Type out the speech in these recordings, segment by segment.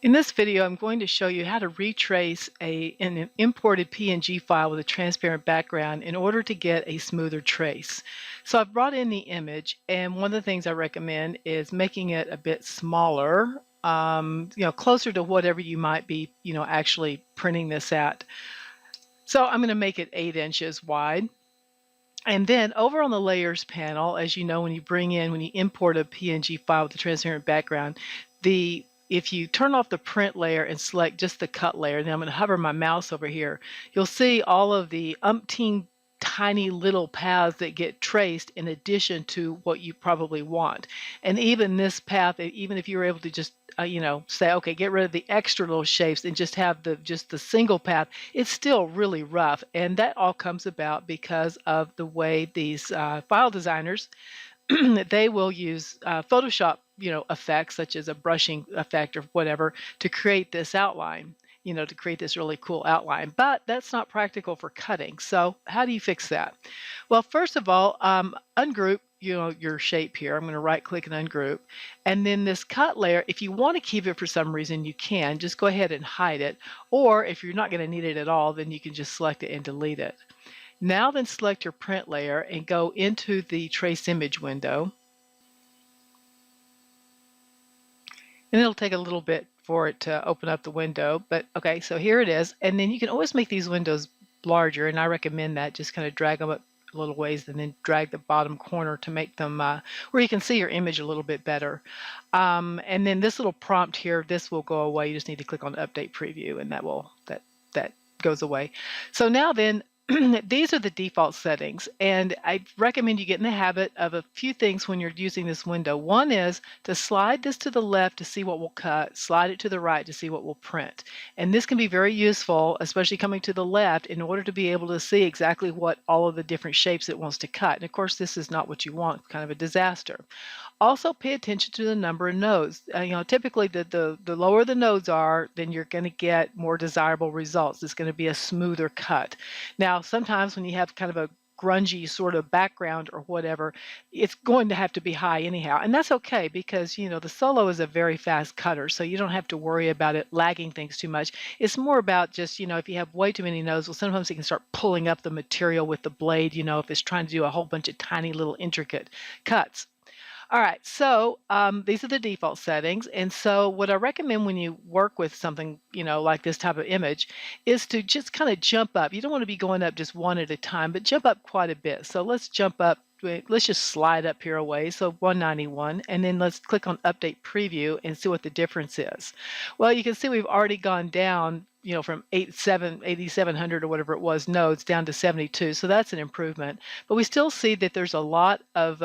In this video, I'm going to show you how to retrace an imported PNG file with a transparent background in order to get a smoother trace. So I've brought in the image, and one of the things I recommend is making it a bit smaller, closer to whatever you might be, actually printing this at. So I'm going to make it 8 inches wide. And then over on the layers panel, as you know, when you import a PNG file with a transparent background, if you turn off the print layer and select just the cut layer, then I'm going to hover my mouse over here, you'll see all of the umpteen tiny little paths that get traced in addition to what you probably want. And even this path, even if you were able to just say, okay, get rid of the extra little shapes and just have just the single path, it's still really rough. And that all comes about because of the way these file designers they will use Photoshop, effects such as a brushing effect or whatever to create this outline, to create this really cool outline. But that's not practical for cutting. So how do you fix that? Well, first of all, ungroup, your shape here. I'm going to right click and ungroup. And then this cut layer, if you want to keep it for some reason, you can just go ahead and hide it. Or if you're not going to need it at all, then you can just select it and delete it. Now then select your print layer and go into the trace image window. And it'll take a little bit for it to open up the window, but okay, so here it is. And then you can always make these windows larger, and I recommend that. Just kind of drag them up a little ways and then drag the bottom corner to make them where you can see your image a little bit better. And then this little prompt here, this will go away. You just need to click on Update Preview, and that goes away. So now then, these are the default settings, and I recommend you get in the habit of a few things when you're using this window. One is to slide this to the left to see what will cut, slide it to the right to see what will print. And this can be very useful, especially coming to the left, in order to be able to see exactly what all of the different shapes it wants to cut. And of course, this is not what you want, kind of a disaster. Also, pay attention to the number of nodes. Typically the lower the nodes are, then you're going to get more desirable results. It's going to be a smoother cut. Now, sometimes when you have kind of a grungy sort of background or whatever, it's going to have to be high anyhow. And that's okay because, the Solo is a very fast cutter, so you don't have to worry about it lagging things too much. It's more about just, if you have way too many nodes, well, sometimes it can start pulling up the material with the blade, if it's trying to do a whole bunch of tiny little intricate cuts. All right, so these are the default settings. And so what I recommend when you work with something, like this type of image is to just kind of jump up. You don't want to be going up just one at a time, but jump up quite a bit. So let's jump up. Let's just slide up here a way. So 191, and then let's click on Update Preview and see what the difference is. Well, you can see we've already gone down, from 8,700 or whatever it was nodes down to 72. So that's an improvement. But we still see that there's a lot of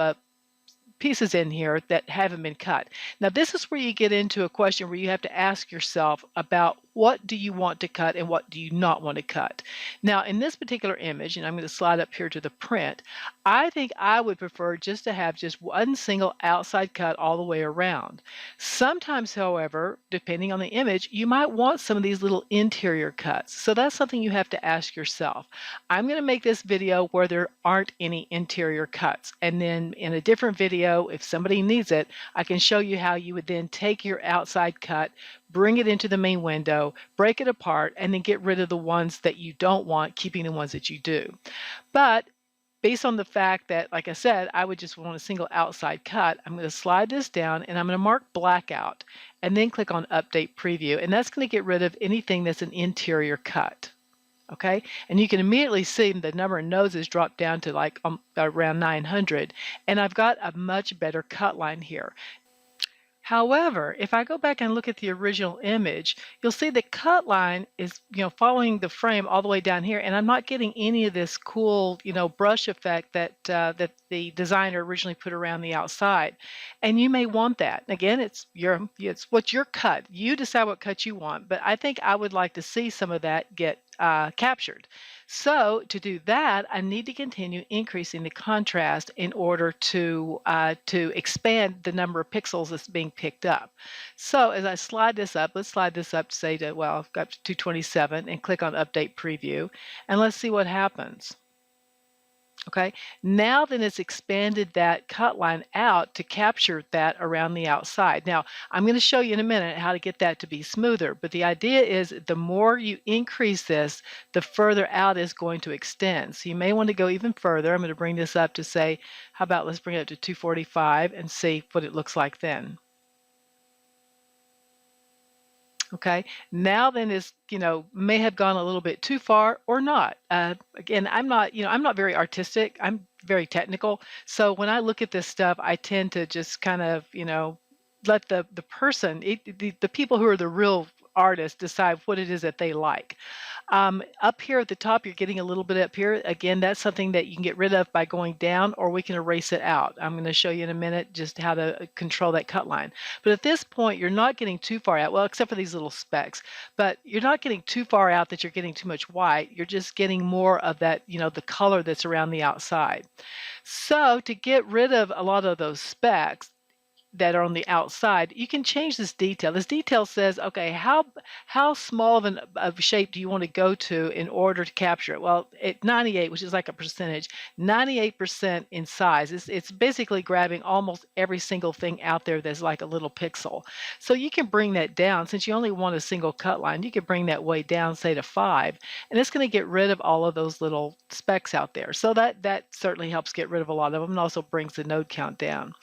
pieces in here that haven't been cut. Now this is where you get into a question where you have to ask yourself about what do you want to cut and what do you not want to cut. Now in this particular image, and I'm going to slide up here to the print, I think I would prefer just to have just one single outside cut all the way around. Sometimes, however, depending on the image, you might want some of these little interior cuts. So that's something you have to ask yourself. I'm going to make this video where there aren't any interior cuts, and then in a different video, if somebody needs it, I can show you how you would then take your outside cut, bring it into the main window, break it apart, and then get rid of the ones that you don't want, keeping the ones that you do. But based on the fact that, like I said, I would just want a single outside cut, I'm going to slide this down and I'm going to mark blackout and then click on Update Preview. And that's going to get rid of anything that's an interior cut. Okay, and you can immediately see the number of nodes has dropped down to like around 900, and I've got a much better cut line here. However, if I go back and look at the original image, you'll see the cut line is, following the frame all the way down here, and I'm not getting any of this cool, brush effect that the designer originally put around the outside. And you may want that. Again, it's what's your cut. You decide what cut you want, but I think I would like to see some of that get captured. So to do that, I need to continue increasing the contrast in order to expand the number of pixels that's being picked up. So as I slide this up, let's slide this up to say that, well, I've got 227 and click on Update Preview, and let's see what happens. Okay, now then it's expanded that cut line out to capture that around the outside. Now, I'm going to show you in a minute how to get that to be smoother, but the idea is the more you increase this, the further out it's going to extend. So you may want to go even further. I'm going to bring this up to say, how about let's bring it up to 245 and see what it looks like then. Okay, now then is, may have gone a little bit too far or not. Again, I'm not very artistic. I'm very technical. So when I look at this stuff, I tend to just kind of, let the person, the people who are the real artists decide what it is that they like. Up here at the top, you're getting a little bit up here. Again, that's something that you can get rid of by going down, or we can erase it out. I'm going to show you in a minute just how to control that cut line. But at this point, you're not getting too far out, well, except for these little specks, but you're not getting too far out that you're getting too much white. You're just getting more of that, the color that's around the outside. So to get rid of a lot of those specks that are on the outside, you can change this detail. This detail says, okay, how small of a shape do you want to go to in order to capture it? Well, at 98, which is like a percentage, 98% in size. It's basically grabbing almost every single thing out there that's like a little pixel. So you can bring that down. Since you only want a single cut line, you can bring that way down, say to 5, and it's going to get rid of all of those little specks out there. So that certainly helps get rid of a lot of them and also brings the node count down.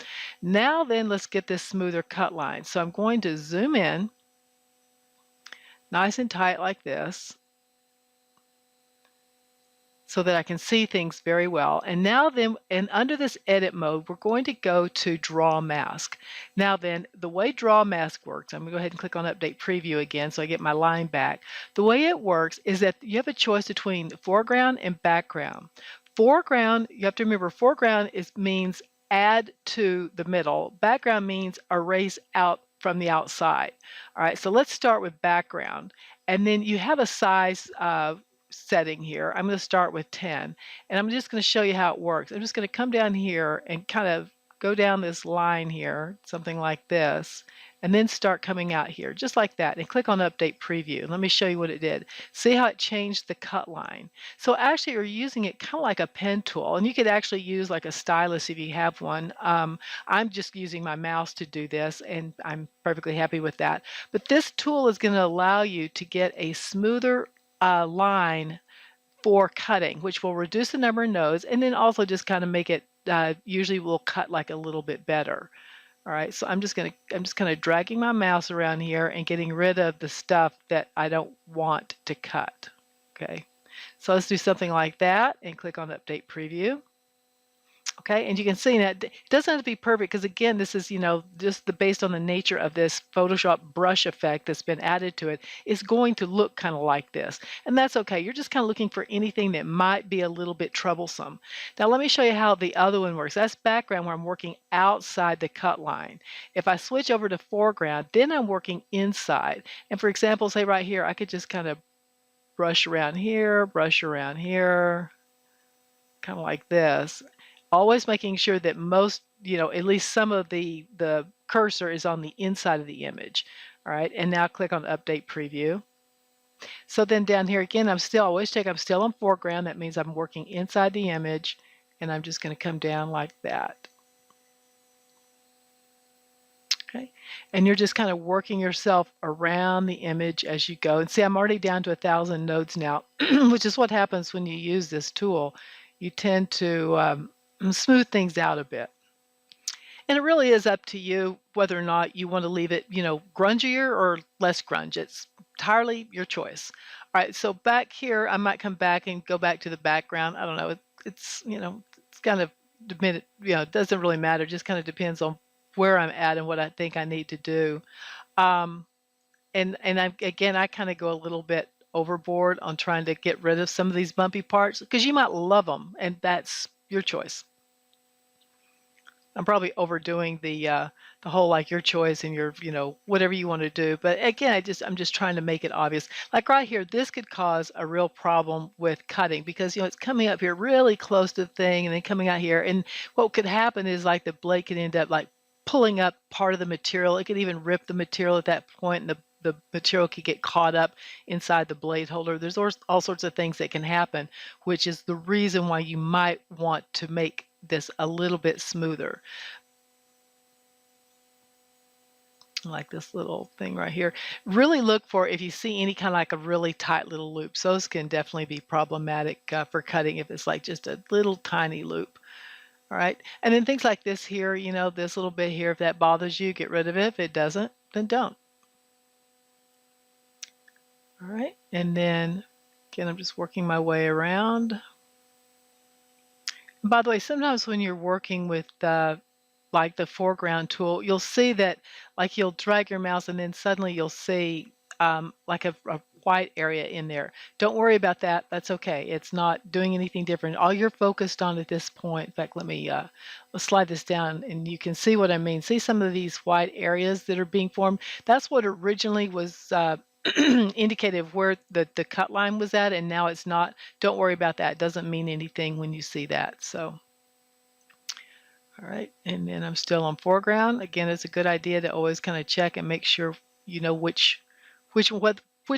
Now then, let's get this smoother cut line. So I'm going to zoom in nice and tight like this so that I can see things very well. And now then, and under this edit mode, we're going to go to draw mask. Now then, the way draw mask works, I'm going to go ahead and click on update preview again so I get my line back. The way it works is that you have a choice between foreground and background. Foreground, you have to remember, foreground means add to the middle. Background means erase out from the outside. All right, so let's start with background. And then you have a size setting here. I'm going to start with 10, and I'm just going to show you how it works. I'm just going to come down here and kind of go down this line here, something like this, and then start coming out here, just like that, and click on Update Preview. Let me show you what it did. See how it changed the cut line. So actually you're using it kind of like a pen tool, and you could actually use like a stylus if you have one. I'm just using my mouse to do this, and I'm perfectly happy with that. But this tool is going to allow you to get a smoother line for cutting, which will reduce the number of nodes and then also just kind of make it usually will cut like a little bit better. All right, so I'm just kind of dragging my mouse around here and getting rid of the stuff that I don't want to cut. Okay, so let's do something like that and click on Update Preview. Okay, and you can see that it doesn't have to be perfect because again, this is, just based on the nature of this Photoshop brush effect that's been added to it, is going to look kind of like this. And that's okay. You're just kind of looking for anything that might be a little bit troublesome. Now let me show you how the other one works. That's background where I'm working outside the cut line. If I switch over to foreground, then I'm working inside. And for example, say right here, I could just kind of brush around here, kind of like this. Always making sure that most, at least some of the cursor is on the inside of the image. All right, and now click on Update Preview. So then down here again, I'm still on foreground. That means I'm working inside the image, and I'm just going to come down like that. Okay, and you're just kind of working yourself around the image as you go. And see, I'm already down to 1,000 nodes now, which is what happens when you use this tool. You tend to smooth things out a bit. And it really is up to you whether or not you want to leave it, grungier or less grunge. It's entirely your choice. All right, so back here, I might come back and go back to the background. I don't know. It's kind of, it doesn't really matter. It just kind of depends on where I'm at and what I think I need to do. And I kind of go a little bit overboard on trying to get rid of some of these bumpy parts because you might love them, and that's your choice. I'm probably overdoing the whole like your choice and your whatever you want to do, but again, I'm just trying to make it obvious. Like right here, this could cause a real problem with cutting because it's coming up here really close to the thing and then coming out here, and what could happen is like the blade could end up like pulling up part of the material. It could even rip the material at that point, and the the material could get caught up inside the blade holder. There's all sorts of things that can happen, which is the reason why you might want to make this a little bit smoother. Like this little thing right here. Really look for if you see any kind of like a really tight little loops. Those can definitely be problematic for cutting if it's like just a little tiny loop. All right. And then things like this here, you know, this little bit here, if that bothers you, get rid of it. If it doesn't, then don't. All right. And then again, I'm just working my way around. And by the way, sometimes when you're working with like the foreground tool, you'll see that like you'll drag your mouse and then suddenly you'll see like a white area in there. Don't worry about that. That's okay. It's not doing anything different. All you're focused on at this point, in fact, let's slide this down and you can see what I mean. See some of these white areas that are being formed? That's what originally was indicated of where the cut line was at, and now it's not. Don't worry about that. It doesn't mean anything when you see that. So. All right, and then I'm still on foreground. Again, it's a good idea to always kind of check and make sure you know which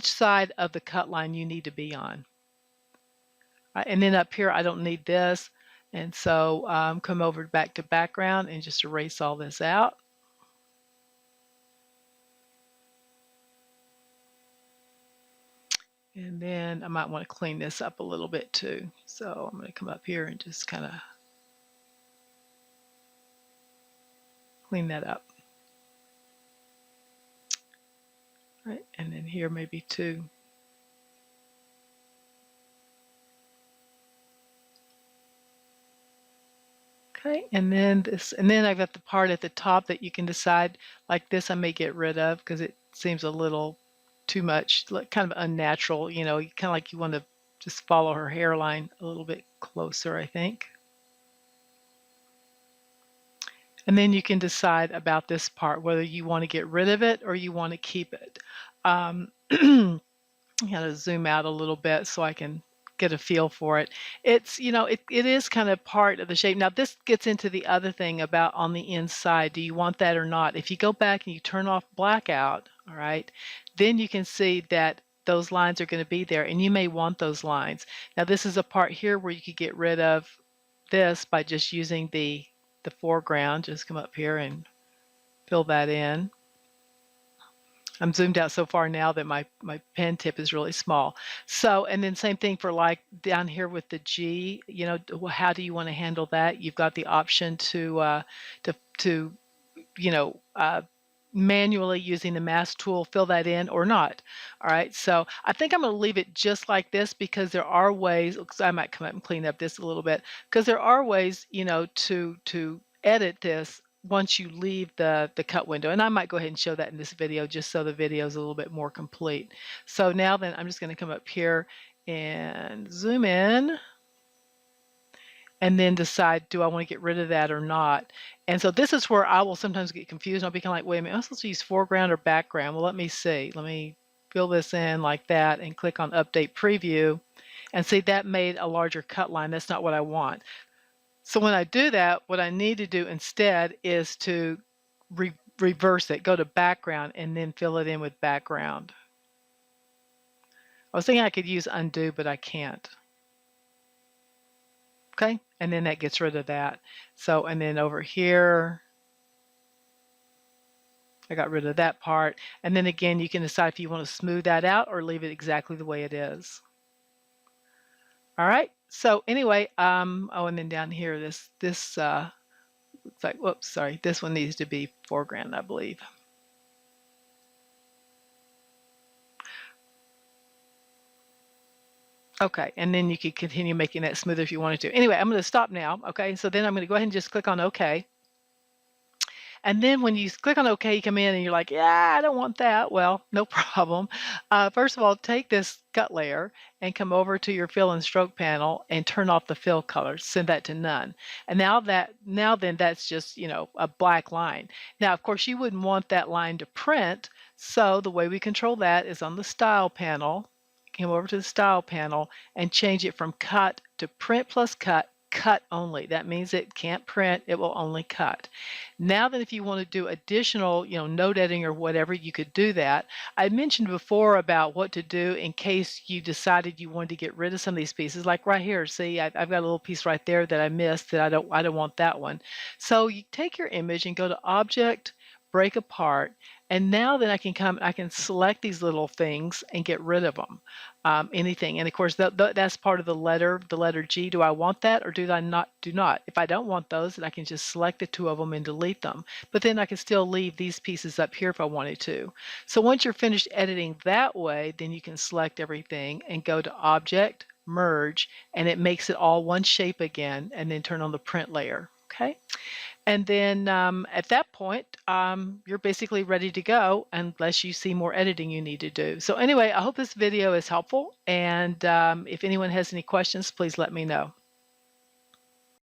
side of the cut line you need to be on. And then up here, I don't need this, and so come over back to background and just erase all this out. And then I might want to clean this up a little bit too. So I'm going to come up here and just kind of clean that up. Right, and then here maybe too. Okay, and then this, and then I've got the part at the top that you can decide, like this I may get rid of because it seems a little too much, like kind of unnatural, you know, kind of like you want to just follow her hairline a little bit closer, I think. And then you can decide about this part, whether you want to get rid of it or you want to keep it. You got to zoom out a little bit so I can get a feel for it. It's, you know, it is kind of part of the shape. Now this gets into the other thing about on the inside. Do you want that or not? If you go back and you turn off blackout, all right, then you can see that those lines are going to be there and you may want those lines. Now this is a part here where you could get rid of this by just using the foreground. Just come up here and fill that in. I'm zoomed out so far now that my pen tip is really small. So, and then same thing for like down here with the G, you know, how do you want to handle that? You've got the option to you know, manually using the mask tool, fill that in or not. All right, so I think I'm going to leave it just like this because there are ways, because I might come up and clean up this a little bit, because there are ways, you know, to edit this once you leave the cut window. And I might go ahead and show that in this video just so the video is a little bit more complete. So now then I'm just going to come up here and zoom in and then decide, do I want to get rid of that or not? And so this is where I will sometimes get confused. I'll be kind of like, wait a minute, am I supposed to use foreground or background? Well, let me see. Let me fill this in like that and click on Update Preview. And see, that made a larger cut line. That's not what I want. So when I do that, what I need to do instead is to reverse it, go to background, and then fill it in with background. I was thinking I could use undo, but I can't. Okay, and then that gets rid of that. So, and then over here, I got rid of that part. And then again, you can decide if you want to smooth that out or leave it exactly the way it is. All right, so anyway, oh, and then down here, this looks like, whoops, sorry, this one needs to be foreground, I believe. Okay, and then you could continue making that smoother if you wanted to. Anyway, I'm going to stop now, okay? So then I'm going to go ahead and just click on OK. And then when you click on OK, you come in and you're like, yeah, I don't want that. Well, no problem. First of all, take this cut layer and come over to your fill and stroke panel and turn off the fill color. Send that to none. And now then that's just, you know, a black line. Now, of course, you wouldn't want that line to print. So the way we control that is on the style panel. Come over to the style panel and change it from cut to print plus cut cut only. That means it can't print, it will only cut. Now that if you want to do additional, note editing or whatever, you could do that. I mentioned before about what to do in case you decided you wanted to get rid of some of these pieces. Like right here, see, I've got a little piece right there that I missed that I don't want that one. So you take your image and go to Object, Break Apart, and now then I can select these little things and get rid of them. Anything. And of course, that's part of the letter G. Do I want that or do I not? Do not. If I don't want those, then I can just select the two of them and delete them. But then I can still leave these pieces up here if I wanted to. So once you're finished editing that way, then you can select everything and go to Object, Merge, and it makes it all one shape again, and then turn on the print layer. Okay. And then at that point, you're basically ready to go unless you see more editing you need to do. So anyway, I hope this video is helpful. And if anyone has any questions, please let me know.